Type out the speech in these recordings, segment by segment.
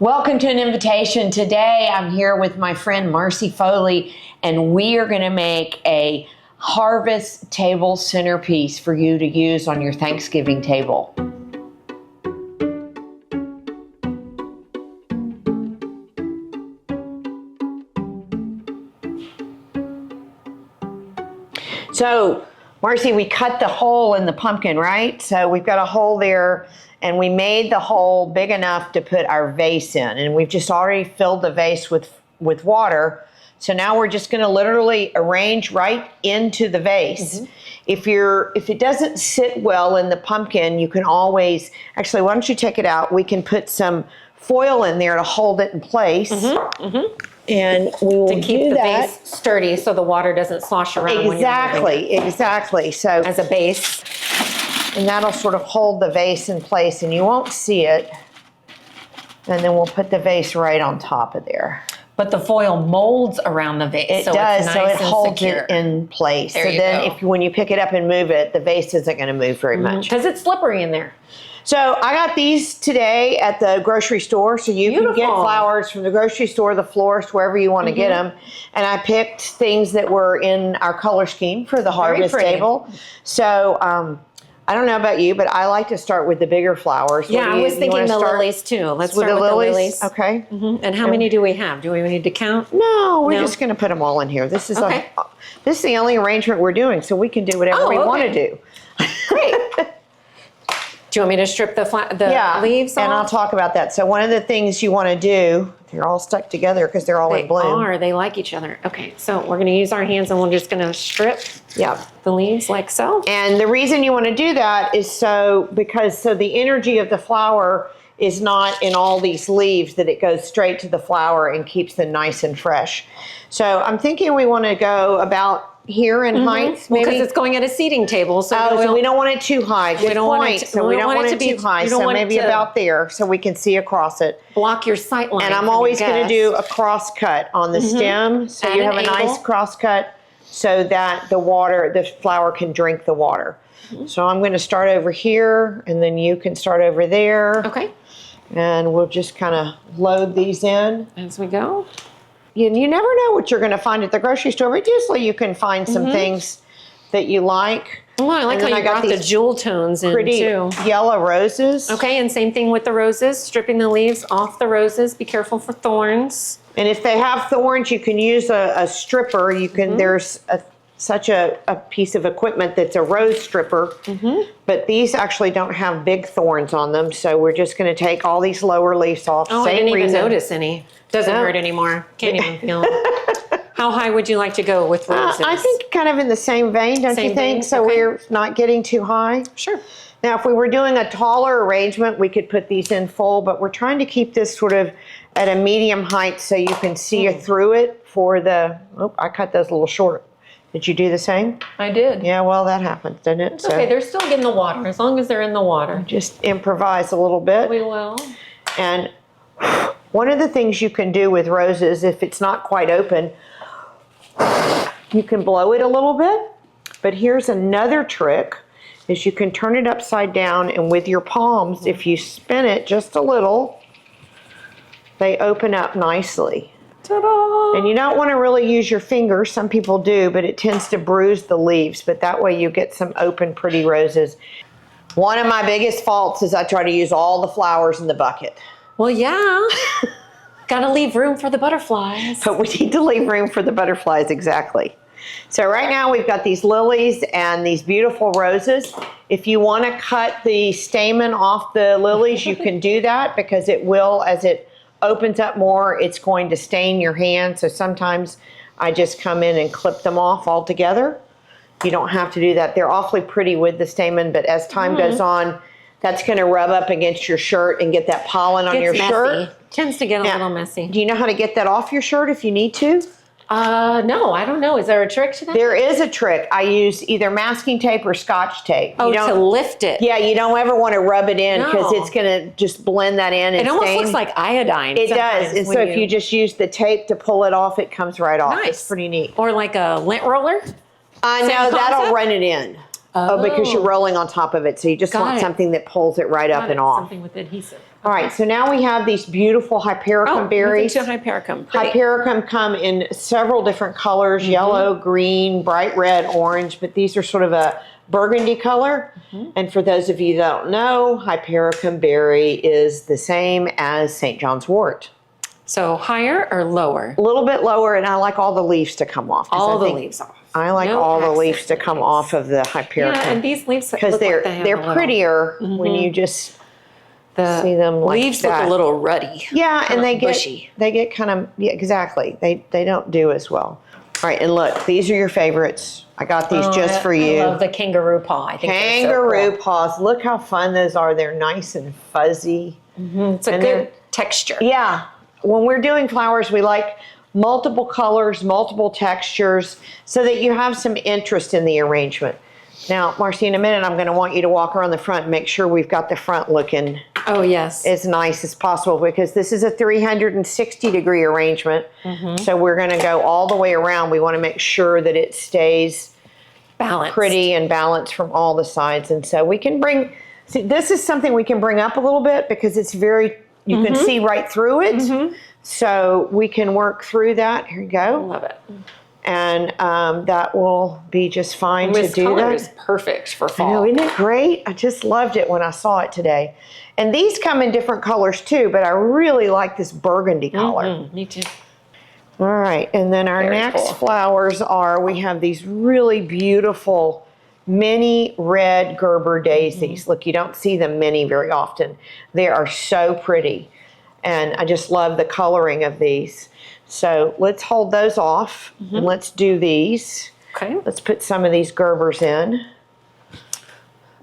Welcome to an invitation. Today I'm here with my friend Marcie Foley, and we are going to make a harvest table centerpiece for you to use on your Thanksgiving table. So, Marcie, we cut the hole in the pumpkin, right? So we've got a hole there, and we made the hole big enough to put our vase in. And we've just already filled the vase with water. So now we're just gonna literally arrange right into the vase. Mm-hmm. If it doesn't sit well in the pumpkin, you can always, actually, why don't you take it out? We can put some foil in there to hold it in place. Mm-hmm. Mm-hmm. And we will to keep the that. base sturdy so the water doesn't slosh around. Exactly. So as a base. And that'll sort of hold the vase in place and you won't see it. And then we'll put the vase right on top of there. But the foil molds around the vase. It so does, it's nice so it and holds secure. it in place. There so you then go. when you pick it up and move it, the vase isn't going to move very much. Because it's slippery in there. So I got these today at the grocery store. So you can get flowers from the grocery store, the florist, wherever you want to get them. And I picked things that were in our color scheme for the harvest table. So I don't know about you, but I like to start with the bigger flowers. Yeah, I was thinking the lilies too. Let's start with the lilies. Okay. And how many do we have? Do we need to count? No, we're just going to put them all in here. This is this is the only arrangement we're doing, so we can do whatever we want to do. Great. Do you want me to strip the leaves off? And I'll talk about that. So one of the things you want to do, they're all stuck together because they're all in bloom. They like each other. Okay, so we're going to use our hands and we're just going to strip the leaves like so. And the reason you want to do that is because the energy of the flower is not in all these leaves, that it goes straight to the flower and keeps them nice and fresh. So I'm thinking we want to go about here in heights, maybe. Because it's going at a seating table. So we don't want it too high. Good we don't point. Want it to, so we don't want it too high. So maybe about there so we can see across it. Block your sight line. And I'm always going to do a cross cut on the stem. So you have a nice cross cut so that the flower can drink the water. So I'm going to start over here and then you can start over there. Okay. And we'll just kind of load these in. As we go. You never know what you're going to find at the grocery store, but usually you can find some things that you like. Oh, I like how you brought the jewel tones in pretty too. Yellow roses. Okay, and same thing with the roses, stripping the leaves off the roses. Be careful for thorns. And if they have thorns, you can use a stripper. You can. There's such a piece of equipment that's a rose stripper, but these actually don't have big thorns on them. So we're just going to take all these lower leaves off. Oh, I didn't even notice any. Doesn't hurt anymore. Can't even feel it. How high would you like to go with roses? I think kind of in the same vein, don't you think? So we're not getting too high. Sure. Now, if we were doing a taller arrangement, we could put these in full, but we're trying to keep this sort of at a medium height so you can see through it for the, I cut those a little short. Did you do the same? I did. Yeah, well, that happens, doesn't it? It's okay, they're still getting the water, as long as they're in the water. Just improvise a little bit. We will. And one of the things you can do with roses, if it's not quite open, you can blow it a little bit. But here's another trick, is you can turn it upside down, and with your palms, if you spin it just a little, they open up nicely. Ta-da! And you don't want to really use your fingers. Some people do, but it tends to bruise the leaves. But that way you get some open, pretty roses. One of my biggest faults is I try to use all the flowers in the bucket. Well, yeah. Got to leave room for the butterflies. But we need to leave room for the butterflies, exactly. So right now we've got these lilies and these beautiful roses. If you want to cut the stamen off the lilies, you can do that, because it will, as it opens up more, it's going to stain your hand. So sometimes I just come in and clip them off altogether. You don't have to do that. They're awfully pretty with the stamen, but as time goes on, that's going to rub up against your shirt and get that pollen on your shirt. Tends to get a little messy. Do you know how to get that off your shirt if you need to? No, I don't know. Is there a trick to that? There is a trick. I use either masking tape or Scotch tape. Oh, to lift it. Yeah, you don't ever want to rub it in, because it's going to just blend that in. And it almost looks like iodine. It does. And so if you just use the tape to pull it off, it comes right off. Nice. It's pretty neat. Or like a lint roller? No, that'll run it in. Oh, because you're rolling on top of it. So you just want something that pulls it right up and off. Something with adhesive. All right, so now we have these beautiful hypericum berries. To hypericum. Pretty. Hypericum come in several different colors, yellow, green, bright red, orange, but these are sort of a burgundy color. And for those of you that don't know, hypericum berry is the same as St. John's wort. So higher or lower? A little bit lower, and I like all the leaves to come off. All the leaves off. I like all the leaves to come off of the hypericum. Yeah, and these leaves because they're prettier when you just see them like leaves that. look a little ruddy. Yeah, and they get bushy. They get kind of exactly. They don't do as well. All right, and look, these are your favorites. I got these just for you. I love the kangaroo paw. I think kangaroo paws. Look how fun those are. They're nice and fuzzy. It's a good texture. Yeah. When we're doing flowers, we like multiple colors, multiple textures, so that you have some interest in the arrangement. Now, Marcie, in a minute, I'm going to want you to walk around the front and make sure we've got the front looking as nice as possible, because this is a 360-degree arrangement. So we're going to go all the way around. We want to make sure that it stays pretty and balanced from all the sides. And so we can see, this is something we can bring up a little bit because it's very, you can see right through it. So we can work through that. Here you go. Love it. And that will be just fine to do that. This color is perfect for fall. I know, isn't it great? I just loved it when I saw it today. And these come in different colors too, but I really like this burgundy color. Me too. All right, and then our next flowers we have these really beautiful mini red Gerber daisies. Look, you don't see them many very often. They are so pretty. And I just love the coloring of these. So let's hold those off and let's do these. Okay. Let's put some of these Gerbers in.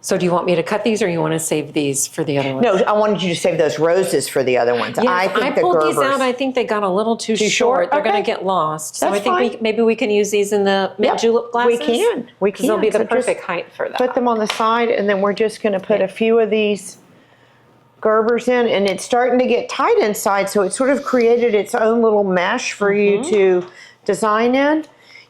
So do you want me to cut these or you want to save these for the other ones? No, I wanted you to save those roses for the other ones. Yes, I think the pulled Gerbers. these out. I think they got a little too short. They're going to get lost. So That's I think maybe we can use these in the mint julep glasses. We can. Because they'll be the perfect height for that. Put them on the side, and then we're just going to put a few of these Gerbers in, and it's starting to get tight inside, so it sort of created its own little mesh for you to design in.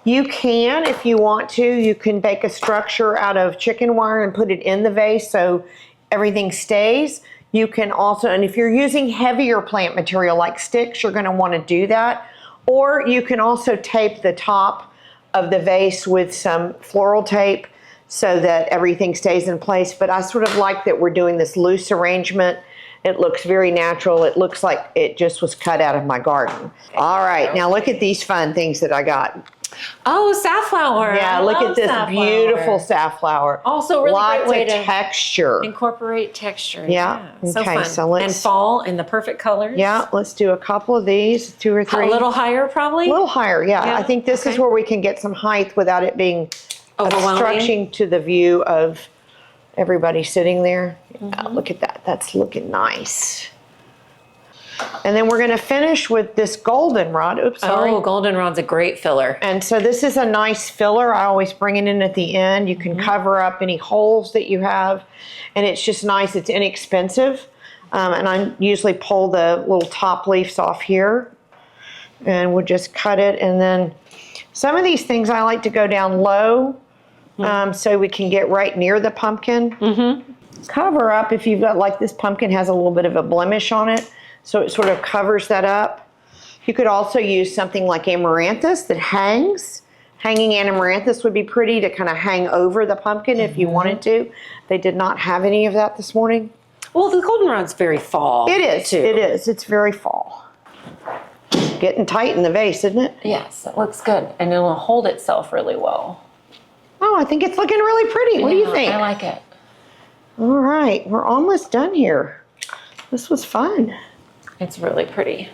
You can, if you want to, you can make a structure out of chicken wire and put it in the vase so everything stays. You can also, and if you're using heavier plant material like sticks, you're going to want to do that. Or you can also tape the top of the vase with some floral tape so that everything stays in place. But I sort of like that we're doing this loose arrangement. It looks very natural. It looks like it just was cut out of my garden. All right, now look at these fun things that I got. Oh, safflower. Yeah, look at this beautiful safflower. Also really lots great way of to texture. Incorporate texture. Yeah. So Okay, fun. so let's. And fall in the perfect colors. Yeah, let's do a couple of these, 2 or 3. A little higher probably? A little higher, yeah. I think this is where we can get some height without it being obstructing to the view of everybody sitting there. Yeah, look at that. That's looking nice. And then we're going to finish with this goldenrod. Oops, sorry. Oh, goldenrod's a great filler. And so this is a nice filler. I always bring it in at the end. You can cover up any holes that you have. And it's just nice. It's inexpensive. And I usually pull the little top leaves off here. And we'll just cut it. And then some of these things I like to go down low so we can get right near the pumpkin. Cover up if you've got, like this pumpkin has a little bit of a blemish on it. So it sort of covers that up. You could also use something like amaranthus that hangs. Hanging amaranthus would be pretty to kind of hang over the pumpkin if you wanted to. They did not have any of that this morning. Well, the goldenrod's very fall. It is, too. it is. It's very fall. Getting tight in the vase, isn't it? Yes, it looks good. And it'll hold itself really well. Oh, I think it's looking really pretty. What do you think? I like it. All right, we're almost done here. This was fun. It's really pretty.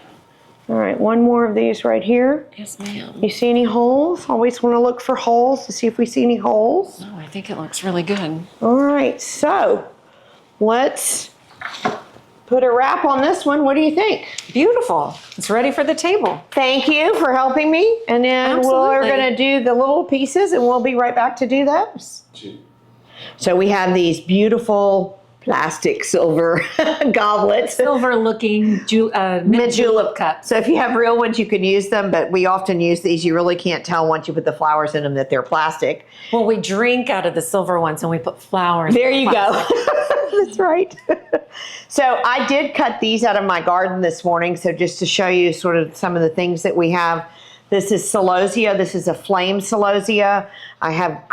All right, one more of these right here. Yes, ma'am. You see any holes? Always want to look for holes to see if we see any holes. Oh, I think it looks really good. All right, so let's put a wrap on this one. What do you think? Beautiful. It's ready for the table. Thank you for helping me. And then we're going to do the little pieces and we'll be right back to do those. So we have these beautiful plastic silver goblets. Silver-looking mint julep cups. So if you have real ones, you can use them, but we often use these. You really can't tell once you put the flowers in them that they're plastic. Well, we drink out of the silver ones and we put flowers. There you go. That's right. So I did cut these out of my garden this morning. So just to show you sort of some of the things that we have. This is celosia. This is a flame celosia. I have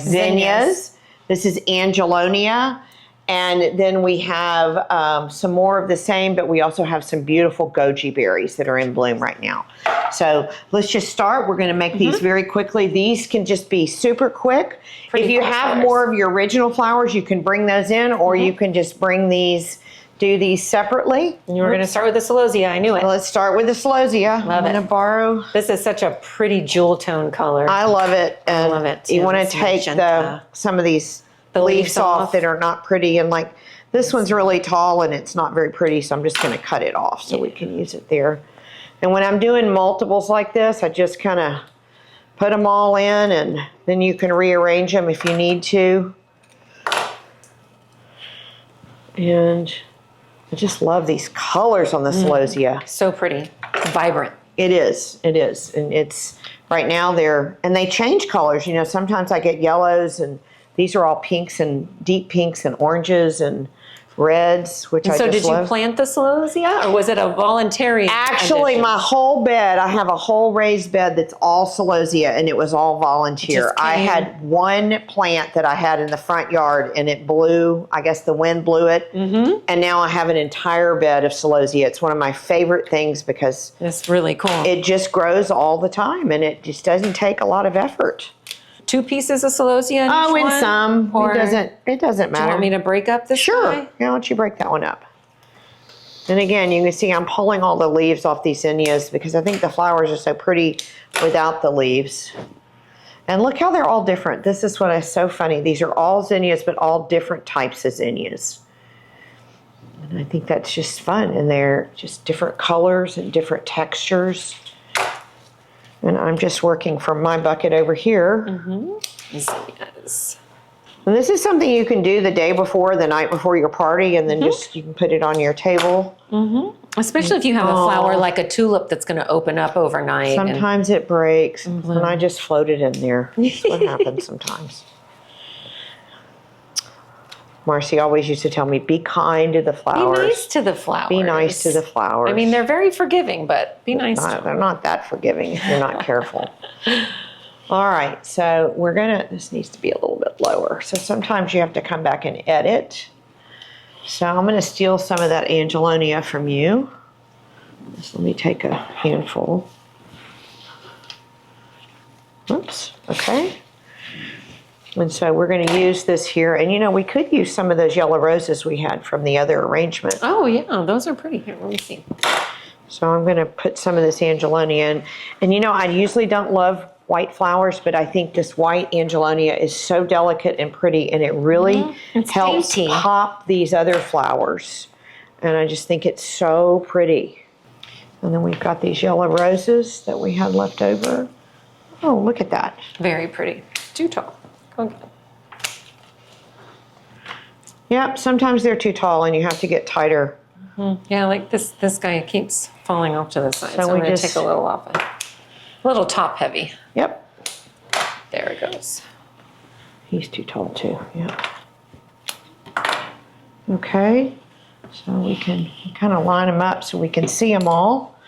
zinnias. This is angelonia. And then we have some more of the same, but we also have some beautiful goji berries that are in bloom right now. So let's just start. We're going to make these very quickly. These can just be super quick. If you have more of your original flowers, you can bring those in, or you can just bring these, do these separately. And we're going to start with the celosia. I knew it. Well, let's start with the celosia. Love I'm going to borrow. This is such a pretty jewel tone color. I love it. And I love it. You want to take some of these leaves off that are not pretty, and like this one's really tall and it's not very pretty, so I'm just going to cut it off so we can use it there. And when I'm doing multiples like this, I just kind of put them all in, and then you can rearrange them if you need to. And I just love these colors on the celosia. So pretty. Vibrant. It is. And it's right now they change colors. You know, sometimes I get yellows, and these are all pinks and deep pinks and oranges and reds, which I just love. So did you plant the celosia, or was it a voluntary Actually, addition? my whole bed, I have a whole raised bed that's all celosia, and it was all volunteer. I had one plant that I had in the front yard, and it blew, I guess the wind blew it, and now I have an entire bed of celosia. It's one of my favorite things because it's really cool. It just grows all the time, and it just doesn't take a lot of effort. 2 pieces of celosia in each one? Some. Or it doesn't matter. Do you want me to break up this Sure. guy? Yeah, why don't you break that one up? And again, you can see I'm pulling all the leaves off these zinnias because I think the flowers are so pretty without the leaves. And look how they're all different. This is what is so funny. These are all zinnias, but all different types of zinnias. And I think that's just fun. And they're just different colors and different textures. And I'm just working from my bucket over here. Zinnias. And this is something you can do the day before, the night before your party, and then just you can put it on your table. Especially if you have a flower like a tulip that's going to open up overnight. Sometimes it breaks, and I just float it in there. That's what happens sometimes. Marcie always used to tell me, be kind to the flowers. Be nice to the flowers. Be nice to the flowers. I mean, they're very forgiving, but be nice to them. They're not that forgiving if you're not careful. All right, so this needs to be a little bit lower. So sometimes you have to come back and edit. So I'm gonna steal some of that angelonia from you. Just let me take a handful. Oops, okay. And so we're going to use this here. And, you know, we could use some of those yellow roses we had from the other arrangement. Oh, yeah. Those are pretty. Here, let me see. So I'm going to put some of this angelonia in. And, you know, I usually don't love white flowers, but I think this white angelonia is so delicate and pretty, and it really helps pop these other flowers. And I just think it's so pretty. And then we've got these yellow roses that we had left over. Oh, look at that. Very pretty. Too tall. Okay. Yep, sometimes they're too tall and you have to get tighter. Yeah, like this guy keeps falling off to the side, so I'm going to take a little off it. A little top heavy. Yep. There it goes. He's too tall too, yep. Okay, so we can kind of line them up so we can see them all.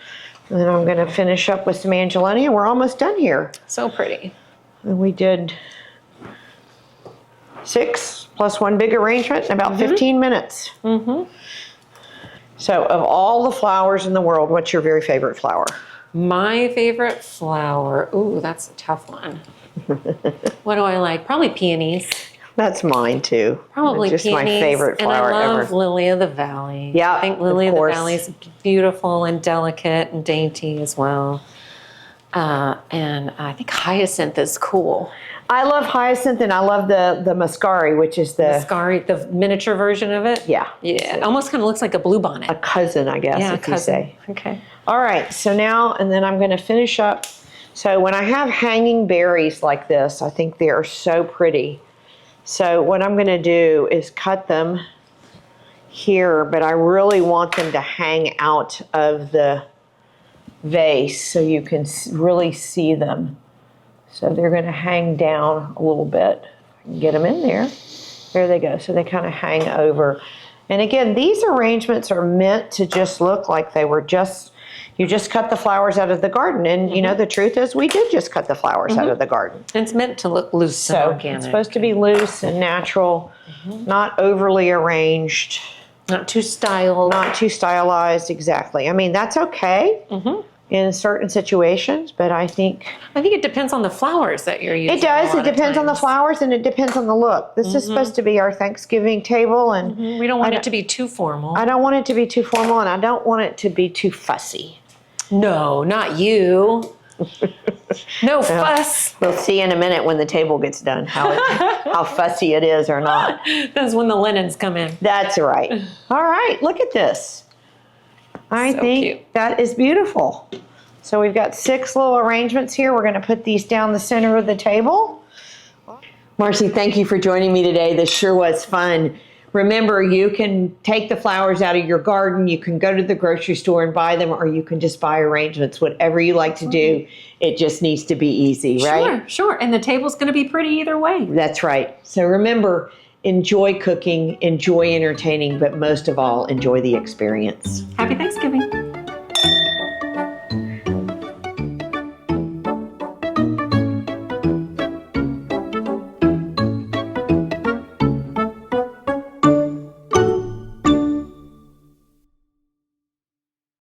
And then I'm going to finish up with some angelonia. We're almost done here. So pretty. And we did 6 plus 1 big arrangement in about 15 minutes. So of all the flowers in the world, what's your very favorite flower? My favorite flower, ooh, that's a tough one. What do I like? Probably peonies. That's mine too. Probably just peonies. My favorite flower and I love ever. Lily of the Valley. Yeah, I think Lily of the Valley is beautiful and delicate and dainty as well. And I think hyacinth is cool. I love hyacinth, and I love the muscari, which is the Muscari, the miniature version of it. Yeah. Yeah. It almost kind of looks like a bluebonnet. A cousin, I guess, Yeah, if you say. Okay. All right, so now, and then I'm going to finish up. So when I have hanging berries like this, I think they are so pretty. So what I'm gonna do is cut them here, but I really want them to hang out of the vase so you can really see them. So they're gonna hang down a little bit. I can get them in there. There they go. So they kind of hang over. And again, these arrangements are meant to just look like they were you just cut the flowers out of the garden. And you know, the truth is we did just cut the flowers out of the garden. It's meant to look loose and organic. It's supposed to be loose and natural, not overly arranged. Not too styled. Not too stylized, exactly. I mean, that's okay in certain situations, but I think it depends on the flowers that you're using. it does. It depends on the flowers and it depends on the look. This is supposed to be our Thanksgiving table, and we don't want it to be too formal. I don't want it to be too formal, and I don't want it to be too fussy. No, not you. No fuss. We'll see in a minute when the table gets done how fussy it is or not. That's when the linens come in. That's right. All right, look at this. I think cute. that is beautiful. So we've got 6 little arrangements here. We're going to put these down the center of the table. Marcie, thank you for joining me today. This sure was fun. Remember, you can take the flowers out of your garden, you can go to the grocery store and buy them, or you can just buy arrangements, whatever you like to do. It just needs to be easy, right? Sure. And the table's going to be pretty either way. That's right. So remember, enjoy cooking, enjoy entertaining, but most of all, enjoy the experience. Happy Thanksgiving.